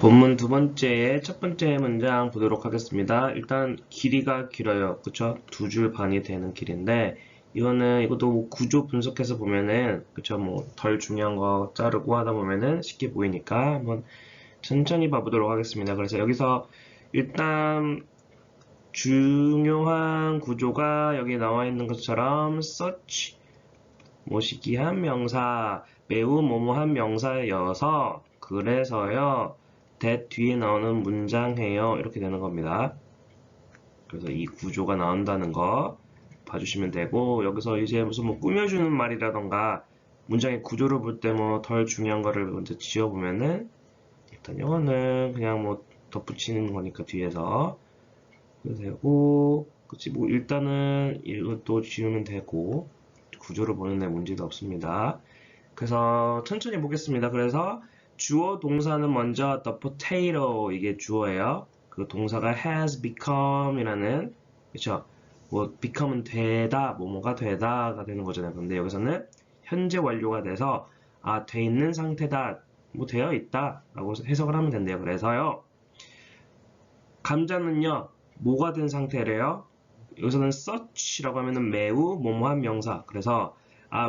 본문 두 번째의 첫 번째 문장 보도록 하겠습니다. 일단 길이가 길어요. 그쵸? 2줄 반이 되는 길인데 이것도 뭐 구조 분석해서 보면은 그쵸? 뭐 덜 중요한 거 자르고 하다 보면은 쉽게 보이니까 한번 천천히 봐보도록 하겠습니다. 그래서 여기서 일단 중요한 구조가 여기 나와 있는 것처럼 such 모시기한 명사 매우 뭐뭐한 명사여서 그래서요 that 뒤에 나오는 문장해요 이렇게 되는 겁니다. 그래서 이 구조가 나온다는 거 봐주시면 되고 여기서 이제 무슨 뭐 꾸며주는 말이라던가 문장의 구조를 볼 때 뭐 덜 중요한 거를 먼저 지어보면은 일단 이거는 그냥 뭐 덧붙이는 거니까 뒤에서 되고 그치 뭐 일단은 이것도 지우면 되고 구조를 보는데 문제도 없습니다. 그래서 천천히 보겠습니다. 그래서 주어 동사는 먼저 the potato 이게 주어예요. 그 동사가 has become 이라는 그쵸? 뭐 become은 되다, 뭐뭐가 되다가 되는 거잖아요. 근데 여기서는 현재 완료가 돼서 돼 있는 상태다, 뭐 되어 있다 라고 해석을 하면 된대요. 그래서요. 감자는요, 뭐가 된 상태래요? 여기서는 such라고 하면은 매우 뭐뭐한 명사. 그래서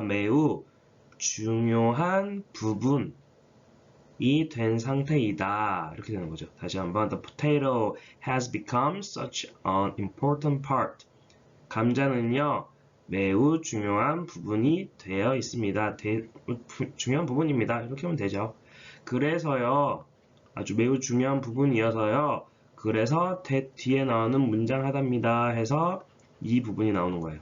매우 중요한 부분이 된 상태이다. 이렇게 되는 거죠. 다시 한번 The potato has become such an important part. 감자는요, 매우 중요한 부분이 되어 있습니다. 중요한 부분입니다. 이렇게 하면 되죠. 그래서요, 아주 매우 중요한 부분이어서요. 그래서 that 뒤에 나오는 문장 하답니다 해서 이 부분이 나오는 거예요.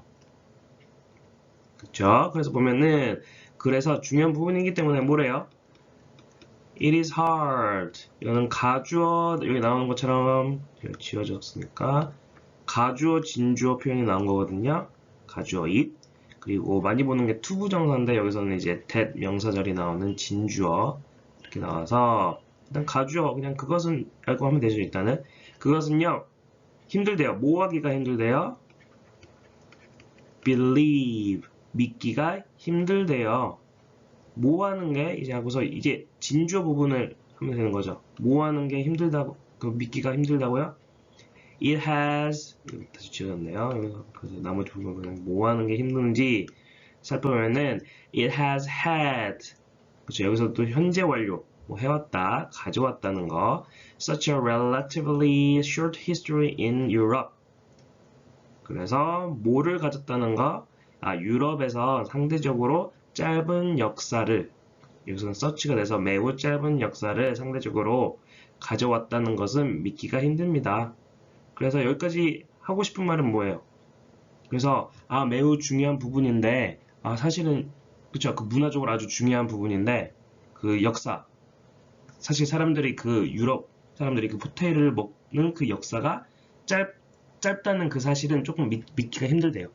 그쵸? 그래서 보면은 그래서 중요한 부분이기 때문에 뭐래요? It is hard. 이거는 가주어 여기 나오는 것처럼 지워졌으니까 가주어 진주어 표현이 나온 거거든요. 가주어 it. 그리고 많이 보는 게 투부정사인데 여기서는 이제 that 명사절이 나오는 진주어 이렇게 나와서 일단 가주어 그냥 그것은 알고 하면 되죠. 일단은 그것은요 힘들대요. 뭐 하기가 힘들대요? believe 믿기가 힘들대요. 뭐 하는 게 이제 하고서 이제 진주어 부분을 하면 되는 거죠. 뭐 하는 게 힘들다고 그 믿기가 힘들다고요? It has 다시 지워졌네요. 그래서 나머지 부분은 뭐 하는 게 힘든지 살펴보면은 it has had 그렇죠. 여기서 또 현재 완료 뭐 해왔다 가져왔다는 거 such a relatively short history in Europe 그래서 뭐를 가졌다는 거 유럽에서 상대적으로 짧은 역사를 여기서는 서치가 돼서 매우 짧은 역사를 상대적으로 가져왔다는 것은 믿기가 힘듭니다. 그래서 여기까지 하고 싶은 말은 뭐예요? 그래서 매우 중요한 부분인데 사실은 그쵸 그 문화적으로 아주 중요한 부분인데 그 역사 사실 사람들이 그 유럽 사람들이 그 포테이를 먹는 그 역사가 짧다는 그 사실은 조금 믿기가 힘들대요.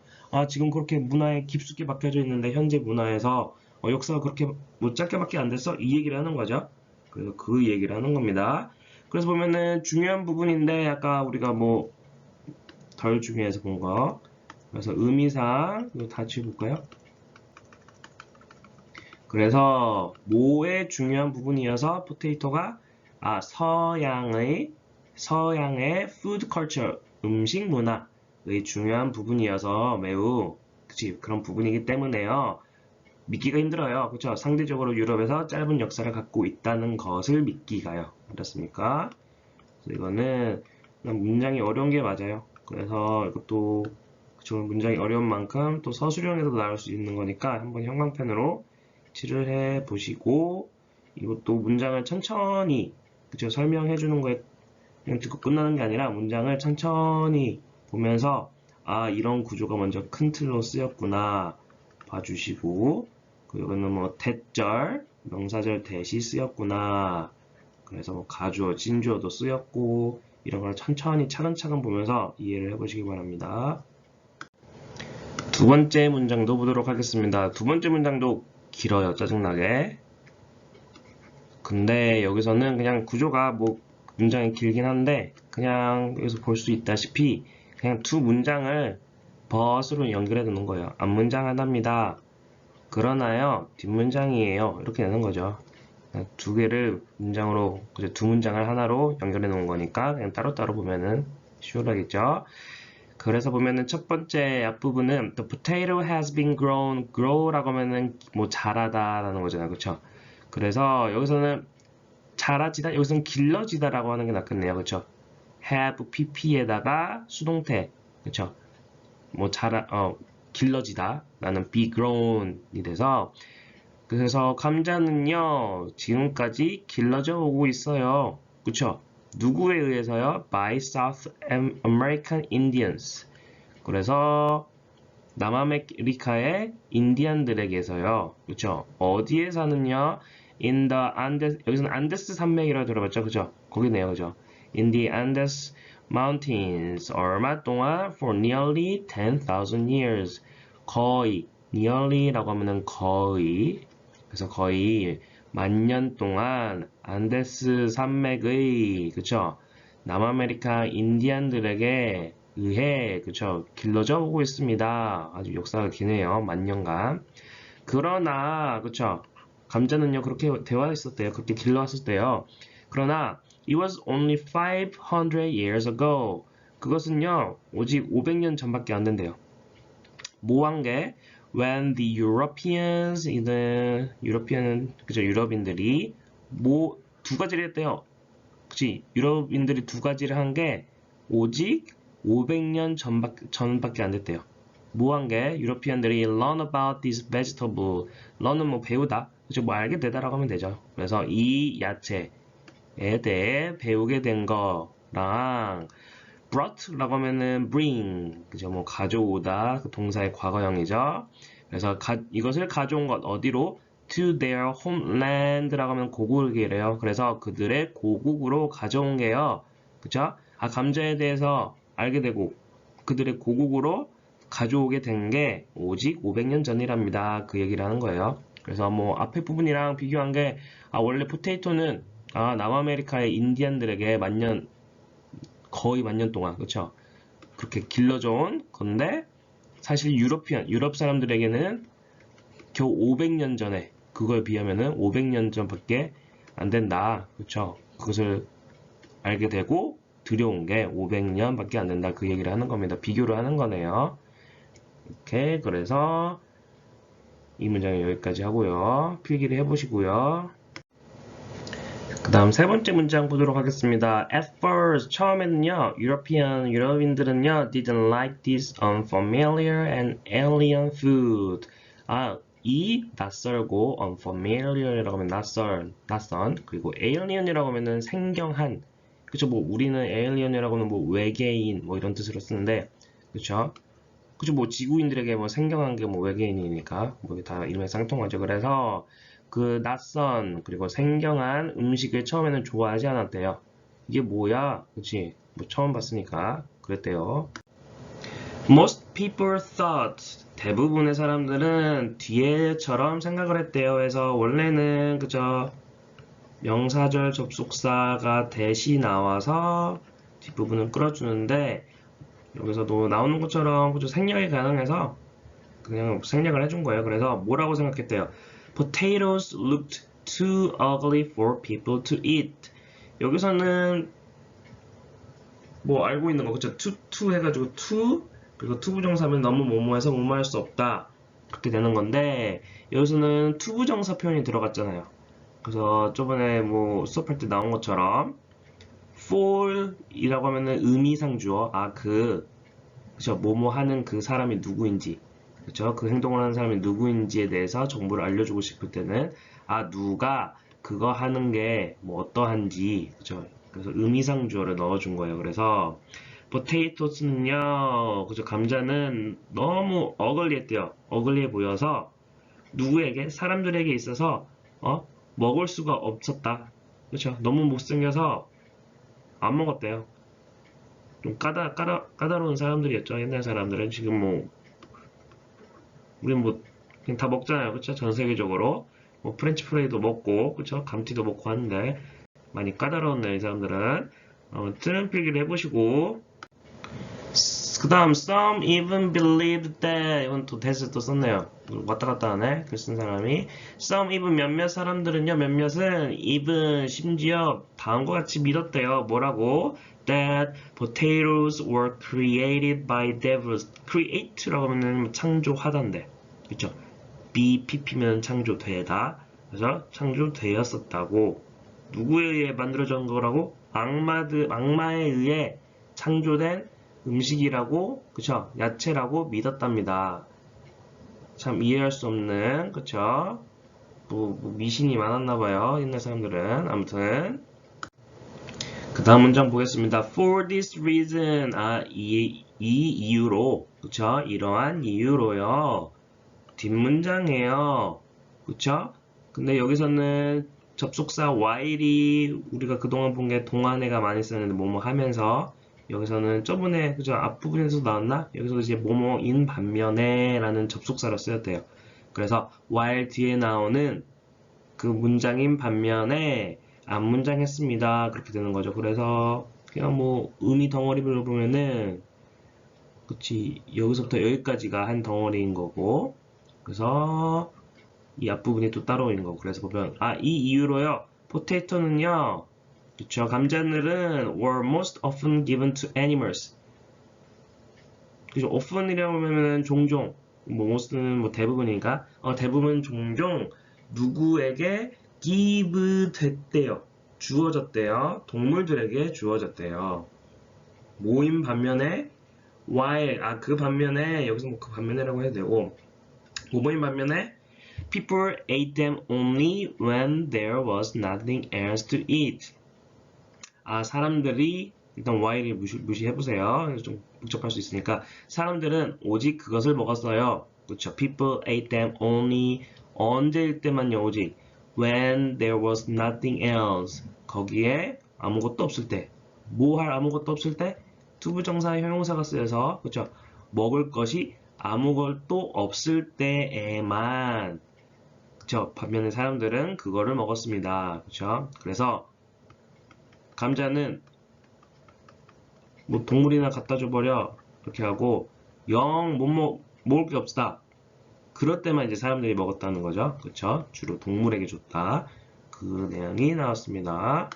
지금 그렇게 문화에 깊숙이 박혀져 있는데 현재 문화에서 역사가 그렇게 뭐 짧게밖에 안 됐어? 이 얘기를 하는 거죠. 그래서 그 얘기를 하는 겁니다. 그래서 보면은 중요한 부분인데 아까 우리가 뭐 덜 중요해서 본 거. 그래서 의미상 이거 다 지워볼까요? 그래서 뭐의 중요한 부분이어서 포테이토가 서양의 food culture 음식 문화의 중요한 부분이어서 매우 그런 부분이기 때문에요. 믿기가 힘들어요. 그렇죠? 상대적으로 유럽에서 짧은 역사를 갖고 있다는 것을 믿기가요. 그렇습니까? 그래서 이거는 문장이 어려운 게 맞아요. 그래서 이것도 그쵸, 문장이 어려운 만큼 또 서술형에서도 나올 수 있는 거니까 한번 형광펜으로 칠을 해 보시고 이것도 문장을 천천히 그쵸, 설명해 주는 거에 그냥 듣고 끝나는 게 아니라 문장을 천천히 보면서 이런 구조가 먼저 큰 틀로 쓰였구나 봐주시고 이거는 뭐 대절 명사절 대시 쓰였구나 그래서 뭐 가주어 진주어도 쓰였고 이런 걸 천천히 차근차근 보면서 이해를 해보시기 바랍니다. 두 번째 문장도 보도록 하겠습니다. 두 번째 문장도 길어요, 짜증나게. 근데 여기서는 그냥 구조가 뭐 문장이 길긴 한데 그냥 여기서 볼 수 있다시피 그냥 두 문장을 but으로 연결해 두는 거예요. 앞문장 하나입니다. 그러나요, 뒷문장이에요. 이렇게 되는 거죠. 두 개를 문장으로, 두 문장을 하나로 연결해 놓은 거니까 그냥 따로따로 보면은 쉬우라겠죠. 그래서 보면은 첫 번째 앞부분은 The potato has been grown. grow라고 하면은 뭐 자라다라는 거잖아요. 그쵸? 그래서 여기서는 자라지다, 여기서는 길러지다라고 하는 게 낫겠네요. 그쵸? have pp에다가 수동태. 그쵸? 뭐 길러지다 라는 be grown이 돼서, 그래서 감자는요 지금까지 길러져 오고 있어요. 그쵸? 누구에 의해서요? By South American Indians. 그래서 남아메리카의 인디안들에게서요. 그쵸? 어디에 사는요? In the Andes, 여기서는 안데스 산맥이라고 들어봤죠? 그죠? 거기네요. 그죠? In the Andes Mountains. 얼마 동안? For nearly 10,000 years. 거의, nearly라고 하면은 거의. 그래서 거의 10,000년 동안 안데스 산맥의, 그쵸? 남아메리카 인디안들에게 의해, 그쵸? 길러져 오고 있습니다. 아주 역사가 기네요. 10,000년간. 그러나, 그쵸? 감자는요, 그렇게 되어 있었대요. 그렇게 길러왔었대요. 그러나, it was only 500 years ago. 그것은요, 오직 500년 전밖에 안 된대요. 뭐 한 게? When the Europeans, 이는, 그죠? 유럽인들이, 두 가지를 했대요. 그치? 유럽인들이 두 가지를 한 게, 오직 500년 전밖에 안 됐대요. 뭐 한 게? 유러피안들이 learn about this vegetable. learn은 뭐 배우다. 그죠? 뭐 알게 되다라고 하면 되죠. 그래서 이 야채에 대해 배우게 된 거랑, brought라고 하면은 bring, 그죠? 뭐 가져오다, 그 동사의 과거형이죠. 그래서 이것을 가져온 것 어디로? to their homeland라고 하면 고국이래요. 그래서 그들의 고국으로 가져온 게요. 그쵸? 감자에 대해서 알게 되고 그들의 고국으로 가져오게 된 게 오직 500년 전이랍니다. 그 얘기를 하는 거예요. 그래서 뭐 앞에 부분이랑 비교한 게 원래 포테이토는 남아메리카의 인디안들에게 거의 10,000년 동안, 그쵸? 그렇게 길러져 온 건데, 사실 유럽 사람들에게는 겨우 500년 전에, 그걸 비하면은 500년 전밖에 안 된다. 그쵸? 그것을 알게 되고, 들여온 게 500년밖에 안 된다. 그 얘기를 하는 겁니다. 비교를 하는 거네요. 이렇게, 그래서, 이 문장은 여기까지 하고요. 필기를 해보시고요. 그 다음 세 번째 문장 보도록 하겠습니다. At first, 처음에는요, 유럽인들은요, didn't like this unfamiliar and alien food. 이 낯설고 unfamiliar이라고 하면 낯선, 그리고 alien이라고 하면은 생경한. 그쵸, 뭐 우리는 alien이라고 하면 뭐 외계인 뭐 이런 뜻으로 쓰는데, 그쵸? 그쵸, 뭐 지구인들에게 뭐 생경한 게 뭐 외계인이니까 뭐 다 일맥상통하죠. 그래서 그 낯선 그리고 생경한 음식을 처음에는 좋아하지 않았대요. 이게 뭐야? 그치? 뭐 처음 봤으니까 그랬대요. Most people thought, 대부분의 사람들은 뒤에처럼 생각을 했대요. 그래서 원래는 그저 명사절 접속사가 대시 나와서 뒷부분을 끌어주는데, 여기서도 나오는 것처럼 그저 생략이 가능해서 그냥 생략을 해준 거예요. 그래서 뭐라고 생각했대요? Potatoes looked too ugly for people to eat. 여기서는 뭐 알고 있는 거, 그쵸? to 해가지고 to, 그리고 to 부정사면 너무 뭐뭐해서 뭐뭐할 수 없다. 그렇게 되는 건데, 여기서는 to 부정사 표현이 들어갔잖아요. 그래서 저번에 뭐 수업할 때 나온 것처럼 for 이라고 하면은 의미상주어, 그쵸? 뭐뭐 하는 그 사람이 누구인지, 그쵸? 그 행동을 하는 사람이 누구인지에 대해서 정보를 알려주고 싶을 때는 누가 그거 하는 게 뭐 어떠한지, 그쵸? 그래서 의미상주어를 넣어준 거예요. 그래서 potatoes는요, 그죠? 감자는 너무 어글리했대요. 어글리해 보여서 누구에게? 사람들에게 있어서 먹을 수가 없었다. 그쵸? 너무 못생겨서 안 먹었대요. 좀 까다로운 사람들이었죠. 옛날 사람들은. 지금 뭐 우린 뭐 그냥 다 먹잖아요. 그쵸? 전 세계적으로 뭐 프렌치 프라이도 먹고, 그쵸? 감튀도 먹고 하는데 많이 까다로운 이 사람들은. 아무튼 필기를 해보시고, 그 다음 some even believed that, 이건 또 that을 또 썼네요. 왔다 갔다 하네. 글 쓴 사람이. Some even 몇몇 사람들은요. 몇몇은 even 심지어 다음과 같이 믿었대요. 뭐라고? That potatoes were created by devils. create라고 하면 창조하단데. 그쵸? BPP면 창조되다. 그래서 창조되었었다고. 누구에 의해 만들어진 거라고? 악마에 의해 창조된 음식이라고, 그쵸? 야채라고 믿었답니다. 참 이해할 수 없는, 그쵸? 미신이 많았나봐요. 옛날 사람들은. 아무튼. 그 다음 문장 보겠습니다. For this reason. 이 이유로. 그쵸? 이러한 이유로요. 뒷문장이에요. 그쵸? 근데 여기서는 접속사 while이 우리가 그동안 본 게 동안에가 많이 쓰는데 뭐뭐 하면서 여기서는 저번에 그죠? 앞부분에서 나왔나? 여기서 이제 뭐뭐인 반면에 라는 접속사로 쓰였대요. 그래서 while 뒤에 나오는 그 문장인 반면에 앞문장 했습니다. 그렇게 되는 거죠. 그래서 그냥 뭐 의미 덩어리별로 보면은 그치 여기서부터 여기까지가 한 덩어리인 거고 그래서 이 앞부분이 또 따로 있는 거고 그래서 보면 이 이유로요. 포테이토는요. 그쵸. 감자늘은 were most often given to animals. 그죠. often이라고 하면 종종 뭐 most는 뭐 대부분이니까 대부분 종종 누구에게 give 됐대요. 주어졌대요. 동물들에게 주어졌대요. 모임 반면에 while 그 반면에 여기서 뭐 그 반면에라고 해도 되고 모임 반면에 people ate them only when there was nothing else to eat. 사람들이 일단 while을 무시해보세요. 좀 복잡할 수 있으니까 사람들은 오직 그것을 먹었어요. 그렇죠? People ate them only 언제일 때만요. 오직 when there was nothing else. 거기에 아무것도 없을 때. 뭐 할 아무것도 없을 때? 투부정사 형용사가 쓰여서 그렇죠? 먹을 것이 아무것도 없을 때에만 그쵸? 반면에 사람들은 그거를 먹었습니다. 그쵸? 그래서 감자는 뭐 동물이나 갖다 줘버려 이렇게 하고 영 먹을 게 없다. 그럴 때만 이제 사람들이 먹었다는 거죠. 그쵸? 주로 동물에게 줬다. 그 내용이 나왔습니다.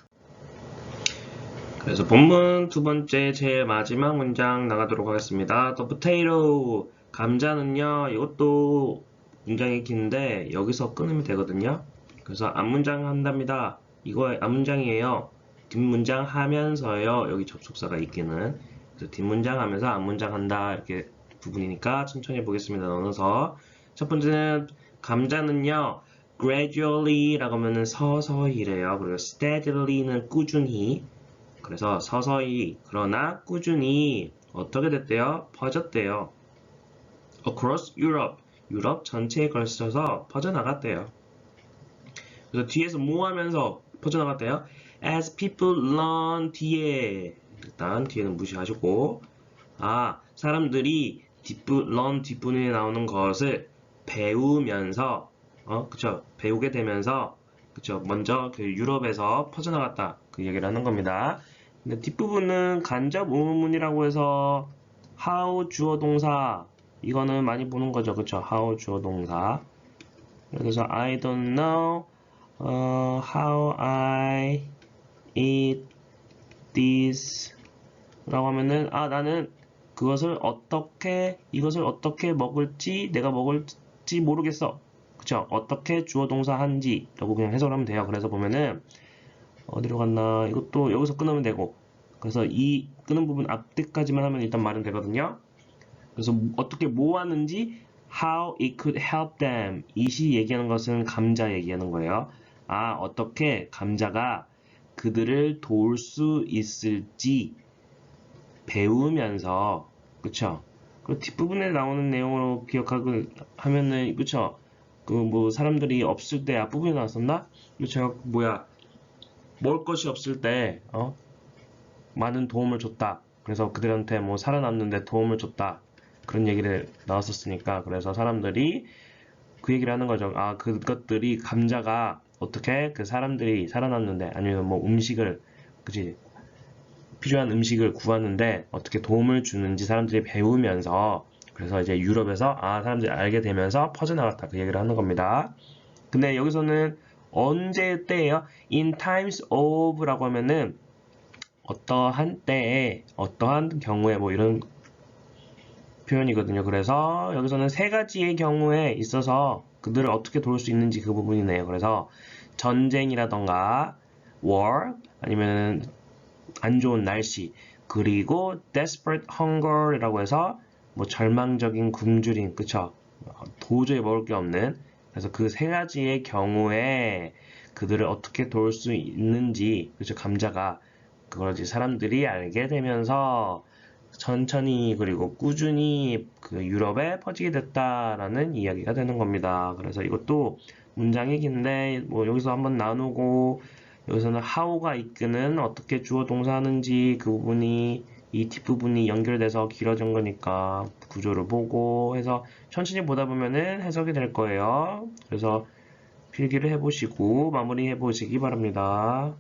그래서 본문 두 번째 제일 마지막 문장 나가도록 하겠습니다. The potato 감자는요. 이것도 문장이 긴데 여기서 끊으면 되거든요. 그래서 앞문장 한답니다. 이거 앞문장이에요. 뒷문장 하면서요. 여기 접속사가 있기는. 그래서 뒷문장 하면서 앞문장 한다. 이렇게 부분이니까 천천히 보겠습니다. 나눠서. 첫 번째는 감자는요. gradually 라고 하면은 서서히래요. 그리고 steadily는 꾸준히. 그래서 서서히 그러나 꾸준히 어떻게 됐대요? 퍼졌대요. across Europe. 유럽 전체에 걸쳐서 퍼져나갔대요. 그래서 뒤에서 뭐 하면서 퍼져나갔대요? As people learn 뒤에 일단 뒤에는 무시하시고 사람들이 learn 뒷부분에 나오는 것을 배우면서 그쵸 배우게 되면서 그쵸 먼저 그 유럽에서 퍼져나갔다 그 얘기를 하는 겁니다. 근데 뒷부분은 간접 의문문이라고 해서 how 주어 동사 이거는 많이 보는 거죠. 그쵸? how 주어 동사. 그래서 I don't know how I eat this 라고 하면은 나는 이것을 어떻게 먹을지 내가 먹을지 모르겠어. 그쵸? 어떻게 주어 동사 한지 라고 그냥 해석을 하면 돼요. 그래서 보면은 어디로 갔나 이것도 여기서 끊으면 되고 그래서 이 끊은 부분 앞뒤까지만 하면 일단 말은 되거든요. 그래서 어떻게 뭐 하는지 how it could help them 이시 얘기하는 것은 감자 얘기하는 거예요. 어떻게 감자가 그들을 도울 수 있을지 배우면서 그쵸? 그 뒷부분에 나오는 내용으로 기억하고 하면은 그쵸? 그 뭐 사람들이 없을 때 앞부분에 나왔었나? 제가 먹을 것이 없을 때 많은 도움을 줬다. 그래서 그들한테 뭐 살아남는데 도움을 줬다. 그런 얘기를 나왔었으니까 그래서 사람들이 그 얘기를 하는 거죠. 그것들이 감자가 어떻게 그 사람들이 살아남는데 아니면 뭐 음식을 그치 필요한 음식을 구하는데 어떻게 도움을 주는지 사람들이 배우면서 그래서 이제 유럽에서 사람들이 알게 되면서 퍼져나갔다 그 얘기를 하는 겁니다. 근데 여기서는 언제 때예요? In times of라고 하면은 어떠한 때에 어떠한 경우에 뭐 이런 표현이거든요. 그래서 여기서는 세 가지의 경우에 있어서 그들을 어떻게 도울 수 있는지 그 부분이네요. 그래서 전쟁이라던가 war 아니면 안 좋은 날씨 그리고 desperate hunger이라고 해서 뭐 절망적인 굶주림 그쵸? 도저히 먹을 게 없는 그래서 그 세 가지의 경우에 그들을 어떻게 도울 수 있는지 그죠? 감자가 그걸 이제 사람들이 알게 되면서 천천히 그리고 꾸준히 그 유럽에 퍼지게 됐다라는 이야기가 되는 겁니다. 그래서 이것도 문장이 긴데 뭐 여기서 한번 나누고 여기서는 how가 이끄는 어떻게 주어 동사하는지 그 부분이 이 뒷부분이 연결돼서 길어진 거니까 구조를 보고 해서 천천히 보다 보면은 해석이 될 거예요. 그래서 필기를 해보시고 마무리해 보시기 바랍니다.